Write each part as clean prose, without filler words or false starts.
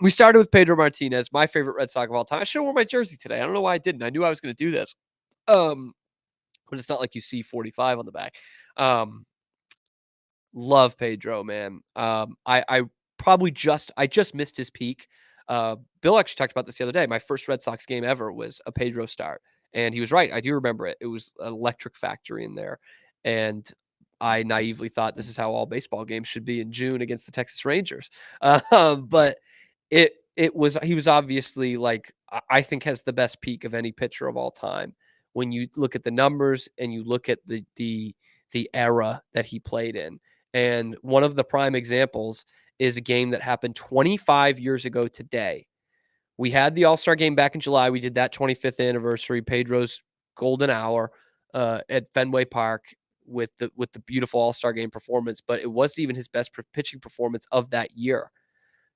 we started with Pedro Martinez, my favorite Red Sox of all time. I should have worn my jersey today. I don't know why I didn't. I knew I was going to do this. But it's not like you see 45 on the back. Love Pedro, man. I just missed his peak. Bill actually talked about this the other day. My first Red Sox game ever was a Pedro start. And he was right. I do remember it. It was an electric factory in there. And I naively thought this is how all baseball games should be in June against the Texas Rangers. But he was obviously like, I think has the best peak of any pitcher of all time. When you look at the numbers and you look at the era that he played in. And one of the prime examples is a game that happened 25 years ago today. We had the All-Star game back in July. We did that 25th anniversary, Pedro's golden hour at Fenway Park with the beautiful All-Star game performance, but it wasn't even his best pitching performance of that year,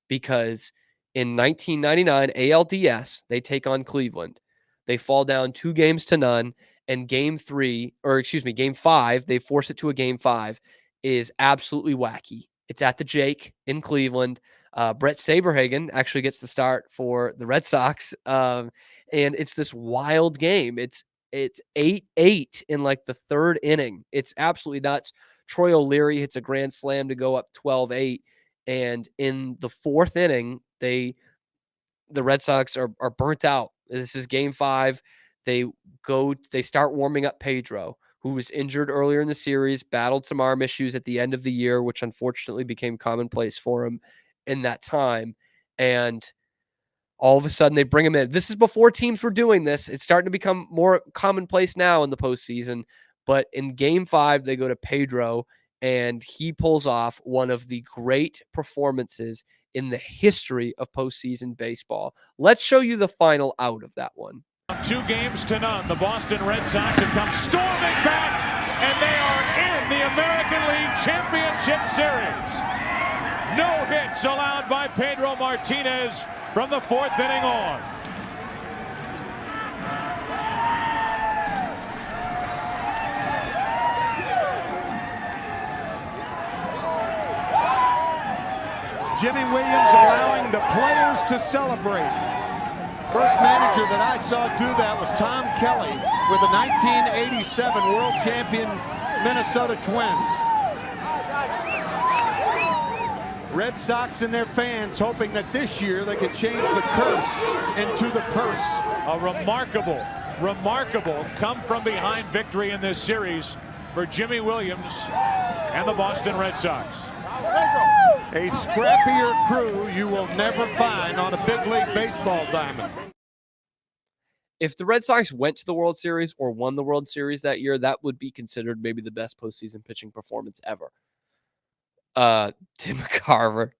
because in 1999 ALDS, they take on Cleveland. They fall down 2-0, and game 5, they force it to a game 5, is absolutely wacky. It's at the Jake in Cleveland. Brett Saberhagen actually gets the start for the Red Sox. And it's this wild game. It's 8-8 in like the third inning. It's absolutely nuts. Troy O'Leary hits a grand slam to go up 12-8. And in the fourth inning, the Red Sox are burnt out. This is game 5. They start warming up Pedro, who was injured earlier in the series, battled some arm issues at the end of the year, which unfortunately became commonplace for him in that time. And all of a sudden they bring him in. This is before teams were doing this. It's starting to become more commonplace now in the postseason. But in game 5, they go to Pedro, and he pulls off one of the great performances in the history of postseason baseball. Let's show you the final out of that one. 2-0. The Boston Red Sox have come storming back, and they are in the American League Championship Series. No hits allowed by Pedro Martinez from the 4th inning on. Jimmy Williams allowing the players to celebrate. First manager that I saw do that was Tom Kelly with the 1987 world champion Minnesota Twins. Red Sox and their fans hoping that this year they could change the curse into the purse. A remarkable come from behind victory in this series for Jimmy Williams and the Boston Red Sox. A scrappier crew you will never find on a big league baseball diamond. If the Red Sox went to the World Series or won the World Series that year, that would be considered maybe the best postseason pitching performance ever. Tim McCarver.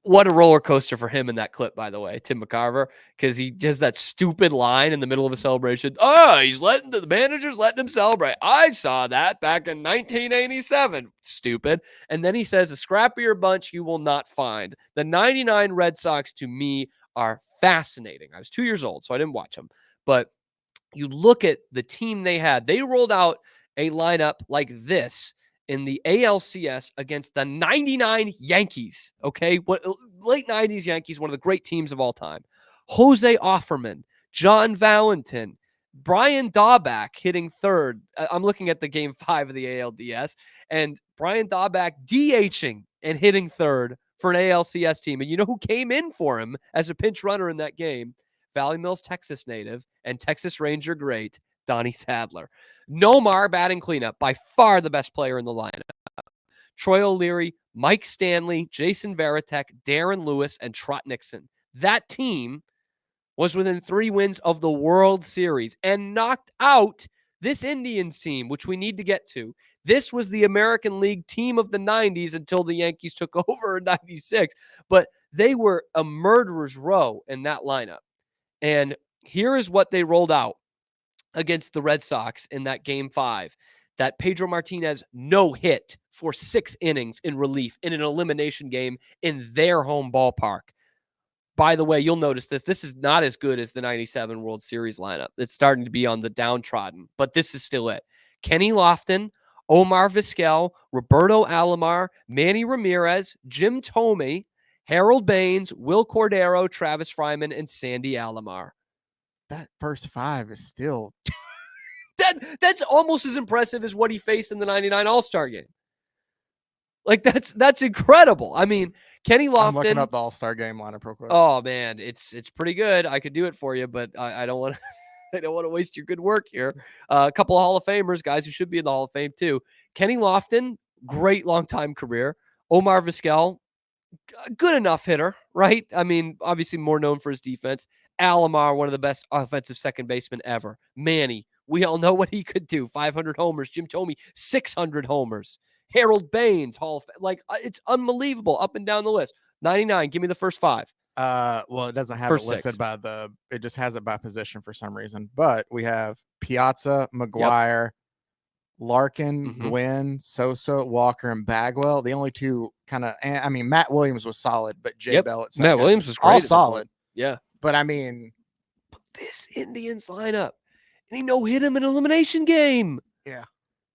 What a roller coaster for him in that clip, by the way, Tim McCarver, because he does that stupid line in the middle of a celebration. Oh, the manager's letting him celebrate. I saw that back in 1987. Stupid. And then he says, a scrappier bunch you will not find. The 99 Red Sox, to me, are fascinating. I was 2 years old, so I didn't watch them. But you look at the team they had. They rolled out a lineup like this in the ALCS against the 99 Yankees, okay? Late 90s Yankees, one of the great teams of all time. Jose Offerman, John Valentin, Brian Daubach hitting third. I'm looking at the game 5 of the ALDS, and Brian Daubach DHing and hitting third for an ALCS team. And you know who came in for him as a pinch runner in that game? Valley Mills, Texas native, and Texas Ranger great, Donnie Sadler. Nomar batting cleanup, by far the best player in the lineup. Troy O'Leary, Mike Stanley, Jason Varitek, Darren Lewis, and Trot Nixon. That team was within 3 wins of the World Series and knocked out this Indians team, which we need to get to. This was the American League team of the 90s until the Yankees took over in 96. But they were a murderer's row in that lineup. And here is what they rolled out against the Red Sox in that game 5. That Pedro Martinez no hit for 6 innings in relief in an elimination game in their home ballpark. By the way, you'll notice this. This is not as good as the 97 World Series lineup. It's starting to be on the downtrodden, but this is still it. Kenny Lofton, Omar Vizquel, Roberto Alomar, Manny Ramirez, Jim Thome, Harold Baines, Will Cordero, Travis Fryman, and Sandy Alomar. That first 5 is still That's almost as impressive as what he faced in the 99 All-Star game. Like, that's incredible. I mean, Kenny Lofton. I'm looking up the All-Star game lineup real quick. Oh man, it's pretty good. I could do it for you, but I don't want to. I don't want to waste your good work here. A couple of Hall of Famers, guys who should be in the Hall of Fame too. Kenny Lofton, great long-time career. Omar Vizquel, good enough hitter, right? I mean, obviously more known for his defense. Alomar, one of the best offensive second basemen ever. Manny, we all know what he could do. 500 homers. Jim Thome, 600 homers. Harold Baines, Hall of Fame. Like, it's unbelievable up and down the list. 99, give me the first 5. Well, it doesn't have First it listed 6. it just has it by position for some reason. But we have Piazza, McGuire, Larkin, Gwynn, Sosa, Walker, and Bagwell. The only two kind of, I mean, Matt Williams was solid, but Jay Bell at second. Matt Williams was great. All solid. Yeah. But I mean, this Indians lineup, and he no-hit him in an elimination game. Yeah.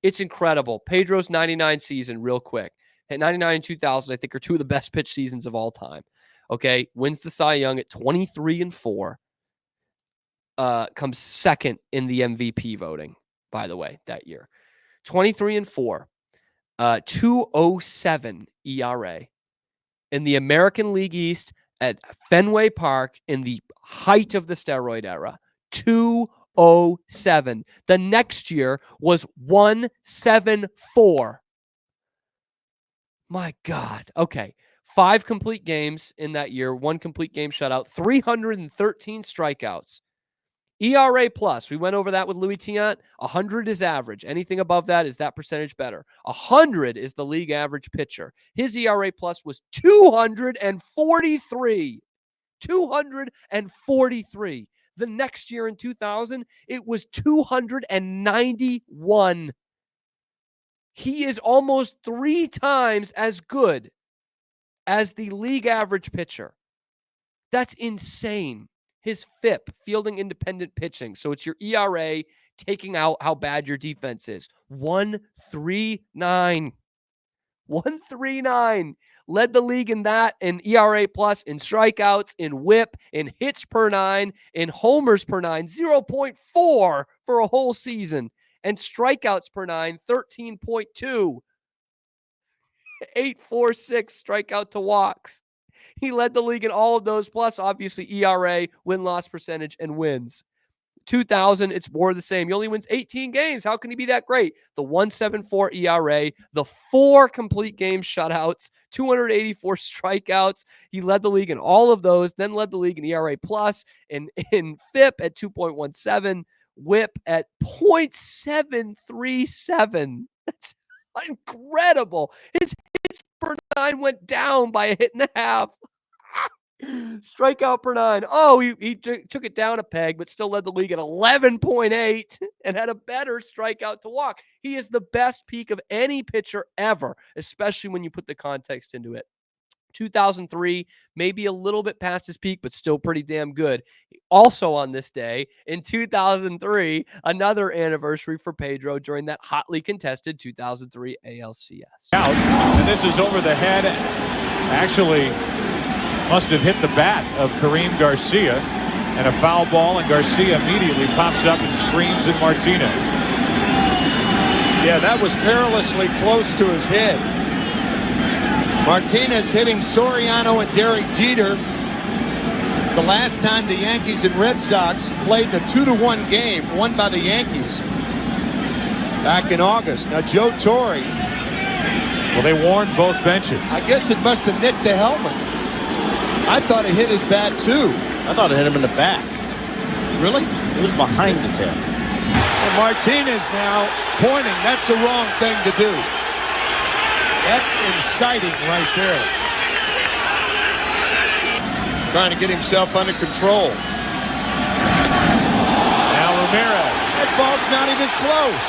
It's incredible. Pedro's 99 season, real quick. At 99 and 2000, I think, are two of the best pitch seasons of all time. Okay. Wins the Cy Young at 23-4. Comes second in the MVP voting, by the way, that year. 23-4. 2.07 ERA. In the American League East at Fenway Park in the height of the steroid era. 2.07. The next year was 1.74. My God. Okay. 5 complete games in that year, 1 complete game shutout, 313 strikeouts. ERA plus, we went over that with Louis Tiant. 100 is average. Anything above that is that percentage better. 100 is the league average pitcher. His ERA plus was 243. 243. The next year in 2000, it was 291. He is almost 3 times as good as the league average pitcher. That's insane. His FIP, fielding independent pitching. So it's your ERA taking out how bad your defense is. 139. 139. Led the league in that, in ERA plus, in strikeouts, in WHIP, in hits per 9, in homers per 9, 0.4 for a whole season. And strikeouts per 9, 13.2. 8.46 strikeout to walks. He led the league in all of those, plus obviously ERA, win-loss percentage, and wins. 2000, it's more of the same. He only wins 18 games. How can he be that great? The 1.74 ERA, the 4 complete game shutouts, 284 strikeouts. He led the league in all of those, then led the league in ERA plus, and in FIP at 2.17, WHIP at 0.737. That's incredible. His hits per 9 went down by a hit and a half. Strikeout per 9. Oh, he took it down a peg, but still led the league at 11.8 and had a better strikeout to walk. He is the best peak of any pitcher ever, especially when you put the context into it. 2003, maybe a little bit past his peak, but still pretty damn good. Also on this day, in 2003, another anniversary for Pedro during that hotly contested 2003 ALCS. Out, and this is over the head. Actually, must have hit the bat of Kareem Garcia, and a foul ball, and Garcia immediately pops up and screams at Martinez. Yeah, that was perilously close to his head. Martinez hitting Soriano and Derek Jeter the last time the Yankees and Red Sox played in a 2-1 game won by the Yankees back in August. Now Joe Torre. Well, they warned both benches. I guess it must have nicked the helmet. I thought it hit his bat too. I thought it hit him in the back. Really? It was behind his head. And Martinez now pointing. That's the wrong thing to do. That's inciting right there. Trying to get himself under control. Now Ramirez. That ball's not even close.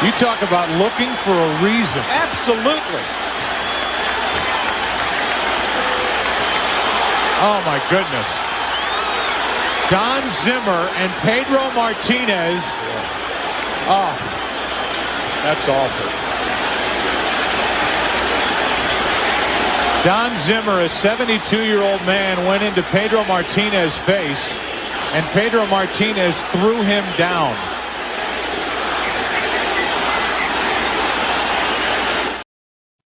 You talk about looking for a reason. Absolutely. Oh, my goodness. Don Zimmer and Pedro Martinez. Oh, That's awful. Don Zimmer, a 72-year-old man, went into Pedro Martinez's face, and Pedro Martinez threw him down.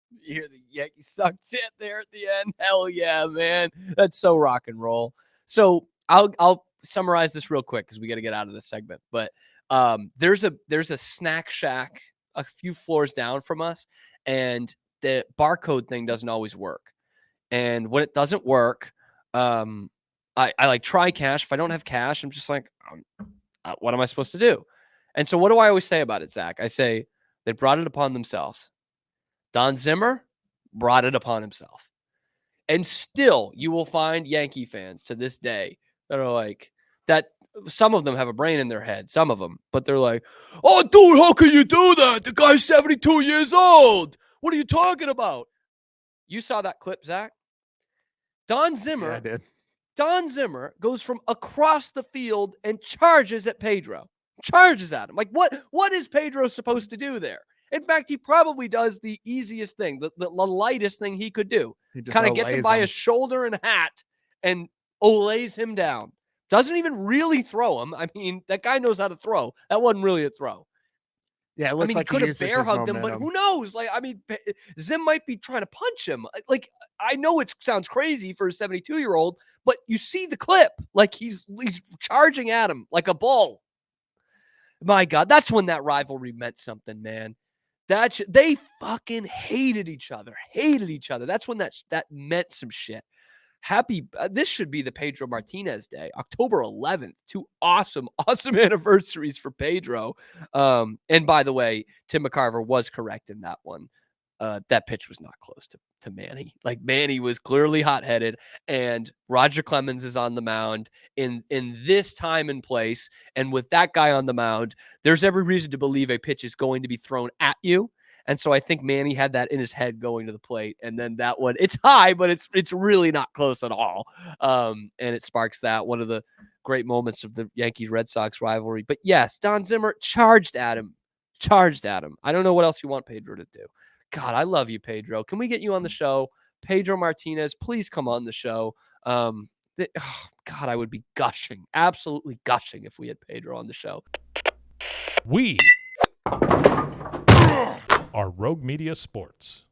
You hear the Yankees suck shit there at the end. Hell yeah, man. That's so rock and roll. So I'll summarize this real quick because we got to get out of this segment. But there's a snack shack a few floors down from us, and the barcode thing doesn't always work. And when it doesn't work, I like try cash. If I don't have cash, I'm just like, what am I supposed to do? And so what do I always say about it, Zach? I say they brought it upon themselves. Don Zimmer brought it upon himself. And still, you will find Yankee fans to this day that are like, that some of them have a brain in their head, some of them, but they're like, oh, dude, how can you do that? The guy's 72 years old. What are you talking about? You saw that clip, Zach? Don Zimmer, Yeah, I did. Don Zimmer goes from across the field and charges at Pedro. Charges at him. Like, what is Pedro supposed to do there? In fact, he probably does the easiest thing, the lightest thing he could do. He just Kind of gets him by him. his shoulder and hat and olays him down. Doesn't even really throw him. I mean, that guy knows how to throw. That wasn't really a throw. Yeah, it looks like he could have uses bear his hugged him, but momentum. who knows? Like, I mean, Zim might be trying to punch him. Like, I know it sounds crazy for a 72-year-old, but you see the clip. Like, he's charging at him like a bull. My God, that's when that rivalry meant something, man. They fucking hated each other. That's when that meant some shit. This should be the Pedro Martinez Day, October 11th. 2 awesome anniversaries for Pedro. And by the way, Tim McCarver was correct in that one. That pitch was not close to Manny. Like, Manny was clearly hot-headed, and Roger Clemens is on the mound in this time and place. And with that guy on the mound, there's every reason to believe a pitch is going to be thrown at you. And so I think Manny had that in his head going to the plate. And then that one, it's high, but it's really not close at all. And it sparks that, one of the great moments of the Yankees-Red Sox rivalry. But yes, Don Zimmer charged at him. I don't know what else you want Pedro to do. God, I love you, Pedro. Can we get you on the show? Pedro Martinez, please come on the show. God, I would be gushing, absolutely gushing if we had Pedro on the show. We are Rogue Media Sports.